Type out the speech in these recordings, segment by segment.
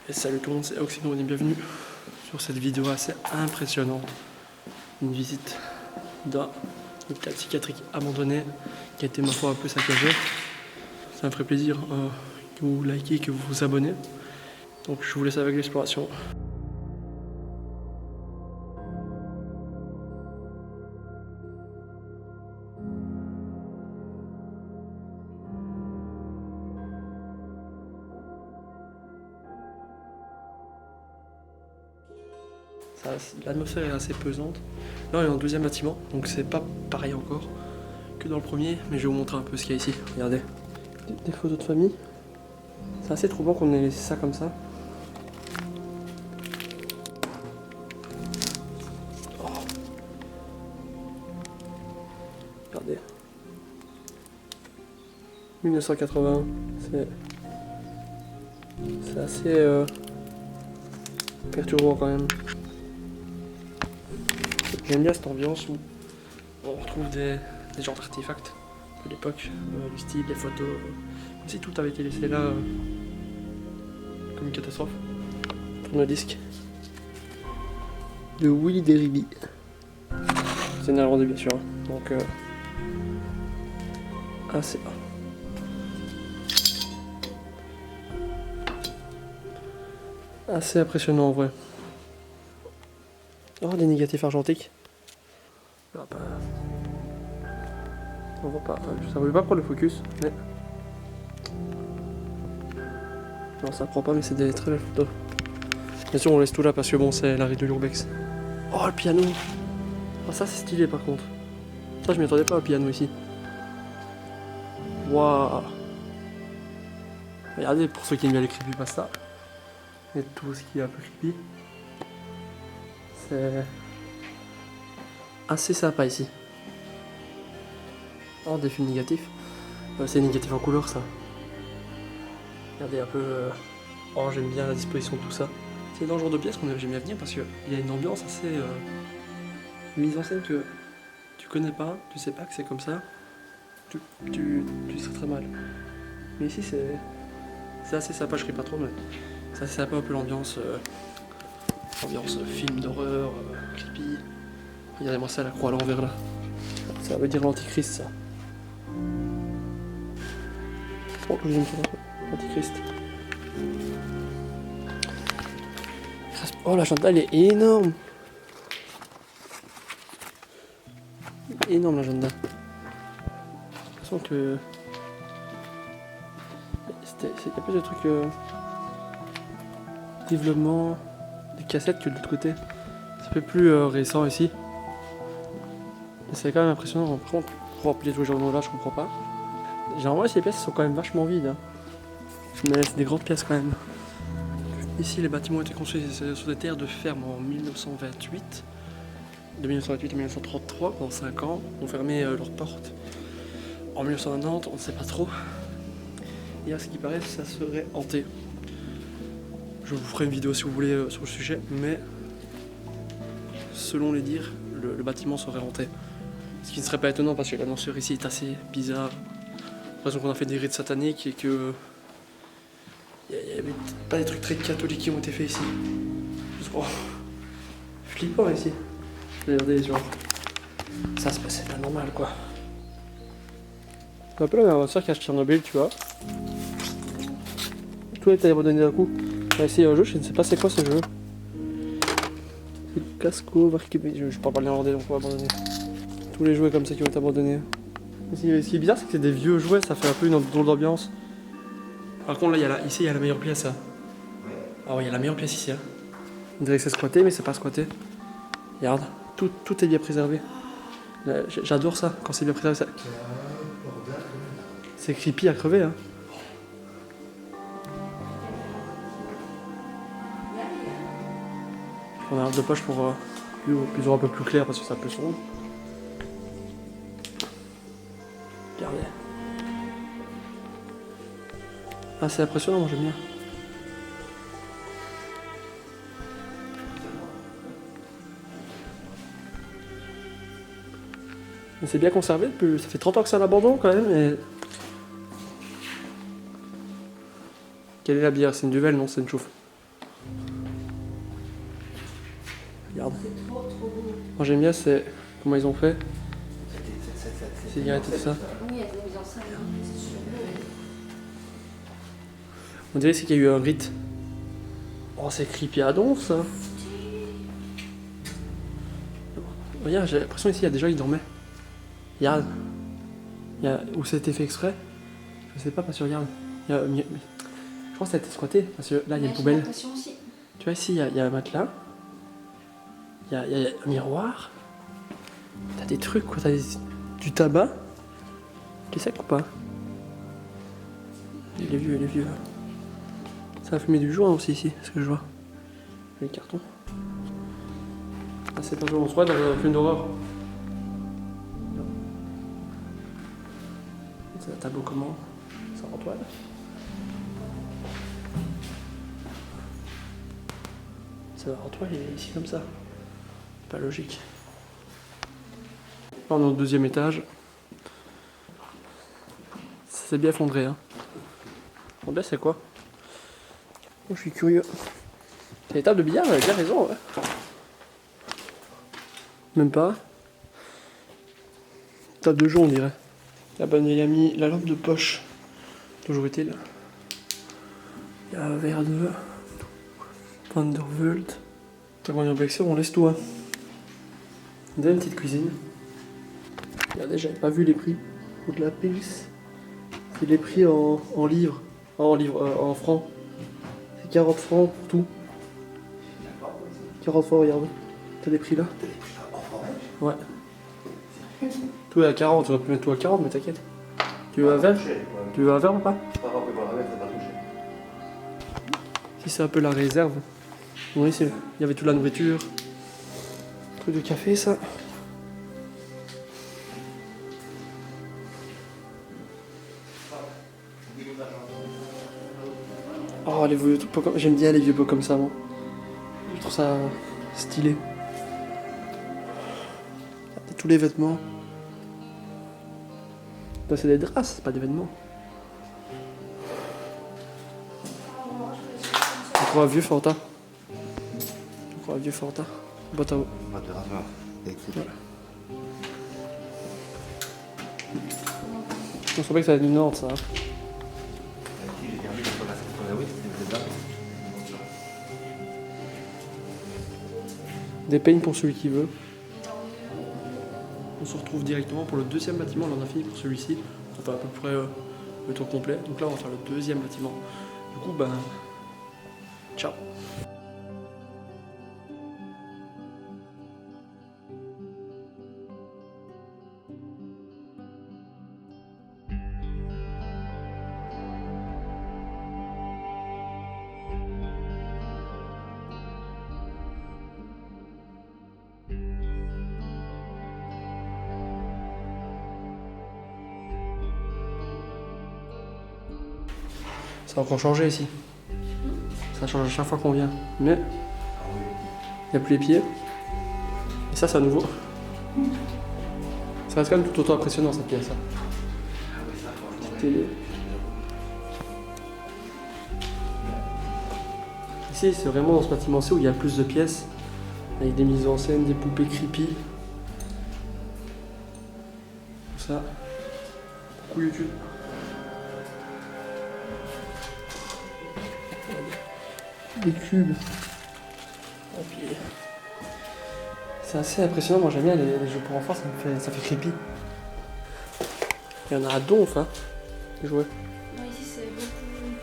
Et salut tout le monde, c'est Oxyno et bienvenue sur cette vidéo assez impressionnante. Une visite d'un hôpital psychiatrique abandonné qui a été ma foi un peu saccagé. Ça me ferait plaisir que vous likez, que vous vous abonnez. Donc je vous laisse avec l'exploration. L'atmosphère est assez pesante. Là on est dans le deuxième bâtiment, donc c'est pas pareil encore que dans le premier, mais je vais vous montrer un peu ce qu'il y a ici. Regardez, des photos de famille. C'est assez troublant qu'on ait laissé ça comme ça. Oh. Regardez. 1980, c'est assez perturbant quand même. J'aime bien cette ambiance où on retrouve des genres d'artefacts de l'époque, du style, des photos, comme si tout avait été laissé là comme une catastrophe. Tourne-disque de Willy Deriby. C'est néerlandais bien sûr, donc assez. Assez impressionnant en vrai. Oh, des négatifs argentiques. Ah bah, on voit pas, ça voulait pas prendre le focus, mais... Non, ça prend pas, mais c'est des très belles photos. Bien sûr, on laisse tout là parce que bon, c'est l'arrêt de l'urbex. Oh, le piano. Oh, ça c'est stylé par contre. Ça, je m'y attendais pas au piano ici. Waouh. Regardez, pour ceux qui aiment bien les creepypasta et tout ce qui est un peu creepy, c'est assez sympa ici. Oh, des films négatifs. C'est négatif en couleur ça. Regardez un peu. Oh, j'aime bien la disposition de tout ça. C'est dans le genre de pièce qu'on j'aime bien venir parce qu'il y a une ambiance assez mise en scène que tu connais pas, tu sais pas que c'est comme ça. Tu serais très mal. Mais ici c'est assez sympa, je ris pas trop, mais c'est assez sympa un peu l'ambiance. Ambiance film d'horreur, creepy. Regardez-moi ça, la croix à l'envers là. Ça veut dire l'antichrist ça. Oh, j'aime ça, l'antichrist. Oh, l'agenda elle est énorme. Énorme l'agenda. J'ai l'impression que... Il y a plus de trucs... développement... des cassettes que de l'autre côté. C'est un peu plus récent ici. Mais c'est quand même impressionnant. Par contre, pour remplir tous les journaux là, je comprends pas. Généralement, ces pièces sont quand même vachement vides. Hein. Mais c'est des grandes pièces quand même. Ici, les bâtiments ont été construits sur des terres de ferme en 1928. De 1928 à 1933, pendant 5 ans, ont fermé leurs portes. En 1990, on ne sait pas trop. Et à ce qui paraît, ça serait hanté. Je vous ferai une vidéo si vous voulez sur le sujet, mais selon les dires, le bâtiment serait hanté. Ce qui ne serait pas étonnant parce que l'annonceur ici est assez bizarre. J'ai l'impression qu'on a fait des rites sataniques et que il n'y avait pas des trucs très catholiques qui ont été faits ici. Oh, flippant ici. Regardez, genre, ça se passait pas normal quoi. C'est un peu la même soeur qui a Tchernobyl, tu vois. Tout a été abandonné d'un coup. On a essayé un jeu, je ne sais pas c'est quoi ce jeu. Casco, je parle pas néerlandais donc on va abandonner. Tous les jouets comme ça qui ont été abandonnés. Ce qui est bizarre, c'est que c'est des vieux jouets, ça fait un peu une drôle d'ambiance. Par contre, là, ici, il y a la meilleure pièce. Hein. Ah ouais, il y a la meilleure pièce ici. Hein. On dirait que c'est squatté, mais c'est pas squatté. Regarde, tout est bien préservé. J'adore ça, quand c'est bien préservé. C'est creepy à crever. Hein. On a un de poche pour plus un peu plus clair parce que c'est un peu sombre. Regardez. Ah, c'est impressionnant, moi j'aime bien. Mais c'est bien conservé, ça fait 30 ans que c'est à l'abandon quand même. Et... Quelle est la bière? C'est une duvel? Non, c'est une chauffe. Regarde. C'est trop beau. Moi j'aime bien c'est comment ils ont fait. C'est cigarettes et tout ça. Oui, il y a des mises en scène, hein. C'est super beau. On dirait qu'il y a eu un rite. Oh c'est creepy à donf ça. Regarde, j'ai l'impression ici il y a des gens qui dormaient. Regarde. Ou c'était fait exprès. Je sais pas parce que regarde. Je pense que ça a été squatté parce que là il y a une J'ai poubelle. l'impression aussi. Tu vois ici il y a un matelas. Il y a un miroir. T'as des trucs quoi, t'as du tabac. Tu sais ou pas? Il est vieux, il est vieux. Ça a fumé du joint aussi ici, ce que je vois. Les cartons. Ah c'est pas joué, on se voit dans un film d'horreur. C'est un tableau comment? C'est en toile. Ça va en toile, il est ici comme ça. Pas logique. Là, on est au deuxième étage. Ça s'est bien effondré. Hein. Bon, là, c'est quoi? Oh, je suis curieux. C'est les tables de billard, elle a bien raison. Ouais. Même pas. Table de jeu, on dirait. La bonne vieille amie, la lampe de poche. Toujours utile. Il y a un verre de Vandervult. Quand on est en collection, on laisse tout. Hein. On a une petite cuisine. Regardez, j'avais pas vu les prix. Pour de la Pils. C'est les prix en livres. En francs. C'est 40 francs pour tout. 40 francs, regarde. T'as des prix là? Ouais. Tout est à 40, tu vas plus mettre tout à 40, mais t'inquiète. Tu veux un verre? Tu veux un verre ou pas? Si c'est un peu la réserve. Oui, il y avait toute la nourriture. Truc de café, ça. Oh, les vieux pots comme... J'aime bien les vieux pots comme ça, moi. Je trouve ça stylé. Regardez tous les vêtements. Là, c'est des draps, c'est pas des vêtements. Encore un vieux Fanta. Encore un vieux Fanta. Boîte à eau. Pas de raveur. Voilà. On savait que ça allait être une Nantes, ça. Hein. Des peignes pour celui qui veut. On se retrouve directement pour le deuxième bâtiment. Là, on a fini pour celui-ci. On fait à peu près le tour complet. Donc là, on va faire le deuxième bâtiment. Du coup, ben... ciao. Ça a encore changé ici. Ça change à chaque fois qu'on vient. Mais il n'y a plus les pieds. Et ça, c'est à nouveau. Ça reste quand même tout autant impressionnant cette pièce. Petite télé. Ici, c'est vraiment dans ce bâtiment-ci où il y a plus de pièces. Avec des mises en scène, des poupées creepy. Tout ça. Beaucoup YouTube. Des cubes. C'est assez impressionnant, moi j'aime bien les jeux pour enfants, ça fait creepy. Il y en a à donf, hein, les jouets. Non, ici, c'est beaucoup...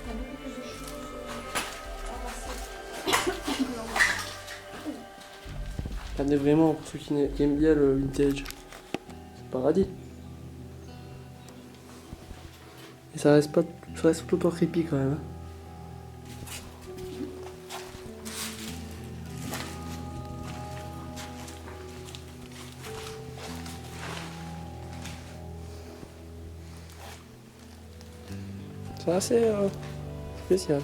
T'as beaucoup plus de choses à passer. Regardez vraiment, pour ceux qui aiment bien le vintage. C'est paradis. Et ça reste tout le temps creepy quand même. Hein. C'est assez spécial.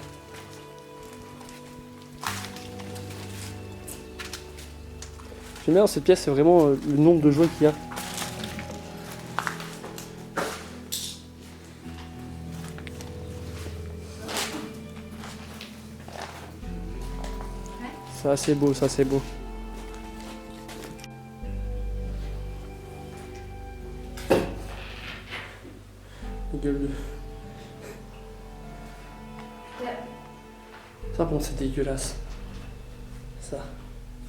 J'aime bien dans cette pièce, c'est vraiment le nombre de jouets qu'il y a. C'est assez beau, c'est assez beau. Gueule de... Ça bon c'est dégueulasse. Ça.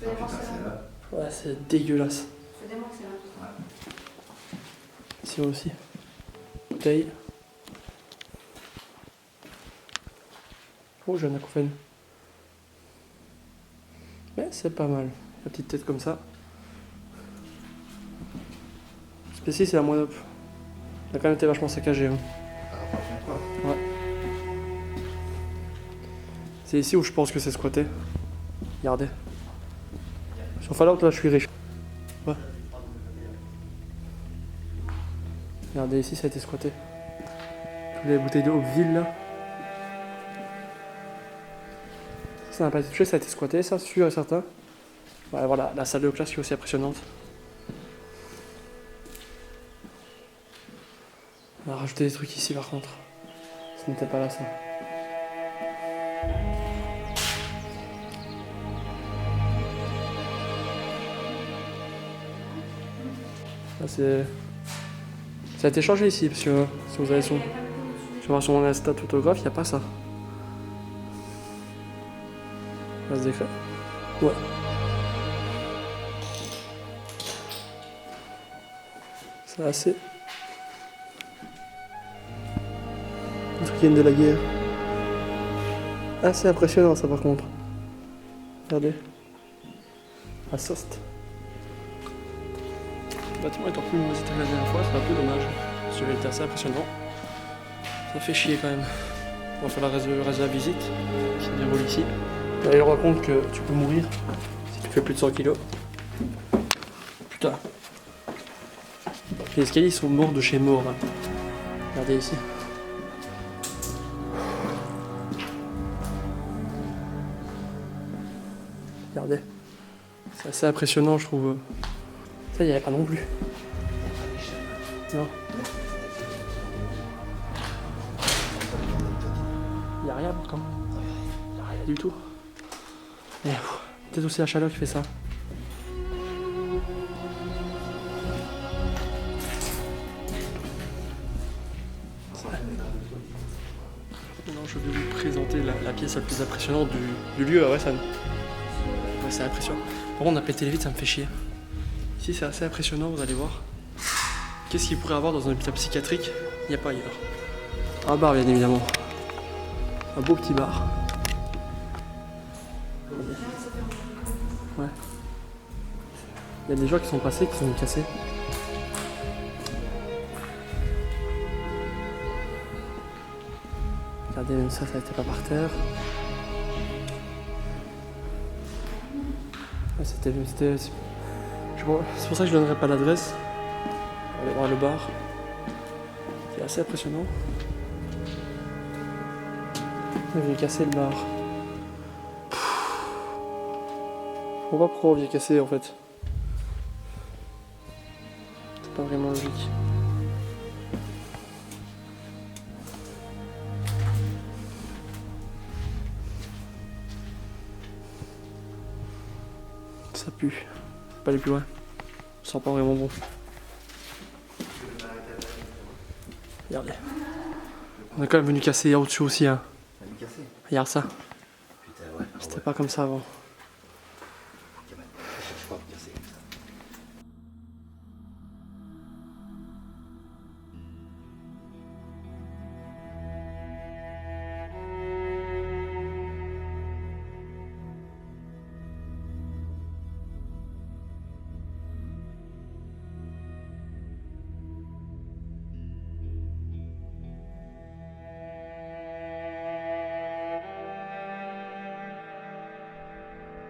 Faut démoncer là. Ouais c'est dégueulasse. Faut démoncer là. Ici aussi. Bouteille. Oh j'ai un acouphène. Mais c'est pas mal. La petite tête comme ça. Spécie c'est la moins up. Elle a quand même été vachement saccagée. Hein. Ouais. C'est ici où je pense que c'est squatté. Regardez. Sur Fallout là je suis riche. Ouais. Regardez ici ça a été squatté. Toutes les bouteilles de Hopeville là. Ça n'a pas été touché, ça a été squatté, ça sûr et certain. Ouais, voilà, la salle de classe qui est aussi impressionnante. On a rajouté des trucs ici par contre. Ce n'était pas là ça. Ça c'est... Ça a été changé ici parce que si vous allez sur mon Insta photographe, il n'y a pas ça. Ça se décret. Ouais. C'est assez... Les trucs qui viennent de la guerre. Assez impressionnant ça par contre. Regardez. À Sost. Le bâtiment est encore plus visité que la dernière fois, c'est un peu dommage. Celui-là était assez impressionnant. Ça fait chier quand même. On va faire le reste de la visite qui se déroule ici. Là, il raconte que tu peux mourir si tu fais plus de 100 kg. Putain. Les escaliers sont morts de chez mort. Hein. Regardez ici. Regardez. C'est assez impressionnant, je trouve. Ça, il n'y avait pas non plus. Non. Il n'y a rien pourtant. Il n'y a rien du tout. Et peut-être aussi la chaleur qui fait ça. Maintenant, je vais vous présenter la pièce la plus impressionnante du lieu à Wesson. Ouais, c'est impressionnant. Par contre, on a pété les vitres, ça me fait chier. Ici, c'est assez impressionnant, vous allez voir. Qu'est-ce qu'il pourrait y avoir dans un hôpital psychiatrique? Il n'y a pas ailleurs. Un bar, bien évidemment. Un beau petit bar. Ouais. Il y a des gens qui sont passés, qui sont cassés. Regardez, même ça n'était pas par terre. Ouais, c'était... C'est pour ça que je ne donnerai pas l'adresse. On va aller voir le bar. C'est assez impressionnant. Il vient casser le bar. Je comprends pas pourquoi on vient casser en fait. C'est pas vraiment logique. Ça pue. Faut pas aller plus loin. Ça sent pas vraiment bon. Regardez. On est quand même venu casser au-dessus aussi. Hein. Regarde ça. Putain, ouais. C'était pas comme ça avant.